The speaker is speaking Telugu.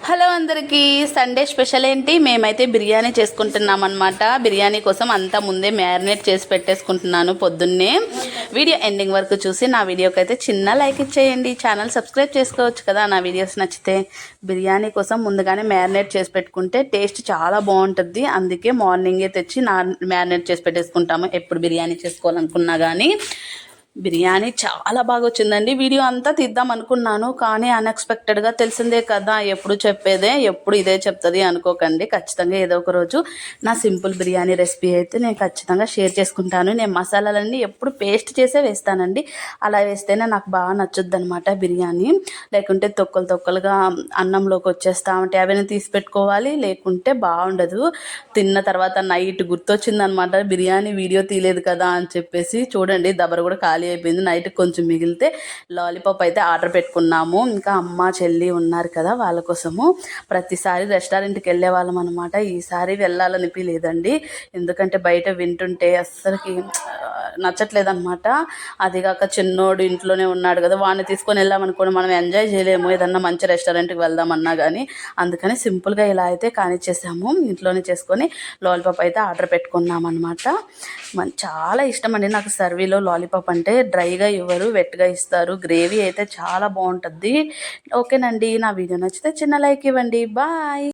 హలో అందరికీ. సండే స్పెషల్ ఏంటి? మేమైతే బిర్యానీ చేసుకుంటున్నాం అనమాట. బిర్యానీ కోసం అంతా ముందే మ్యారినేట్ చేసి పెట్టేసుకుంటున్నాను పొద్దున్నే. వీడియో ఎండింగ్ వరకు చూసి నా వీడియోకి అయితే చిన్న లైక్ ఇచ్చేయండి. ఛానల్ సబ్స్క్రైబ్ చేసుకోవచ్చు కదా నా వీడియోస్ నచ్చితే. బిర్యానీ కోసం ముందుగానే మ్యారినేట్ చేసి పెట్టుకుంటే టేస్ట్ చాలా బాగుంటుంది. అందుకే మార్నింగే తెచ్చి మ్యారినేట్ చేసి పెట్టేసుకుంటాము ఎప్పుడు బిర్యానీ చేసుకోవాలనుకున్నా కానీ. బిర్యానీ చాలా బాగా వచ్చిందండి. వీడియో అంతా తీద్దాం అనుకున్నాను, కానీ అన్ఎక్స్పెక్టెడ్గా తెలిసిందే కదా, ఎప్పుడు చెప్పేదే ఎప్పుడు ఇదే చెప్తుంది అనుకోకండి. ఖచ్చితంగా ఏదో ఒక రోజు నా సింపుల్ బిర్యానీ రెసిపీ అయితే నేను ఖచ్చితంగా షేర్ చేసుకుంటాను. నేను మసాలాలన్నీ ఎప్పుడు పేస్ట్ చేసే వేస్తానండి. అలా వేస్తేనే నాకు బాగా నచ్చుద్ది అనమాట బిర్యానీ. లేకుంటే తొక్కలుగా అన్నంలోకి వచ్చేస్తా ఉంటే అవన్నీ తీసి పెట్టుకోవాలి, లేకుంటే బాగుండదు. తిన్న తర్వాత నైట్ గుర్తొచ్చిందనమాట, బిర్యానీ వీడియో తీయలేదు కదా అని చెప్పేసి. చూడండి దబర కూడా ఖాళీ అయిపోయింది. నైట్ కొంచెం మిగిలితే లాలీపాప్ అయితే ఆర్డర్ పెట్టుకున్నాము. ఇంకా అమ్మ చెల్లి ఉన్నారు కదా, వాళ్ళ కోసము. ప్రతిసారి రెస్టారెంట్కి వెళ్ళే వాళ్ళం అనమాట. ఈసారి వెళ్ళాలనిపించలేదండి, ఎందుకంటే బయట వింటుంటే అస్సలకి నచ్చట్లేదన్నమాట. అదిగాక చిన్నోడు ఇంట్లోనే ఉన్నాడు కదా, వాడిని తీసుకొని వెళ్ళామనుకోండి మనం ఎంజాయ్ చేయలేము ఏదన్నా మంచి రెస్టారెంట్కి వెళ్దామన్నా కానీ. అందుకని సింపుల్గా ఇలా అయితే కానిచ్చేసాము. ఇంట్లోనే చేసుకొని లాలీపాప్ అయితే ఆర్డర్ పెట్టుకున్నాం అనమాట. చాలా ఇష్టం అండి నాకు సర్వీలో లాలీపాప్ అంటే. డ్రైగా ఇవ్వరు, వెట్గా ఇస్తారు. గ్రేవీ అయితే చాలా బాగుంటుంది. ఓకేనండి, నా వీడియో నచ్చితే చిన్న లైక్ ఇవ్వండి. బాయ్.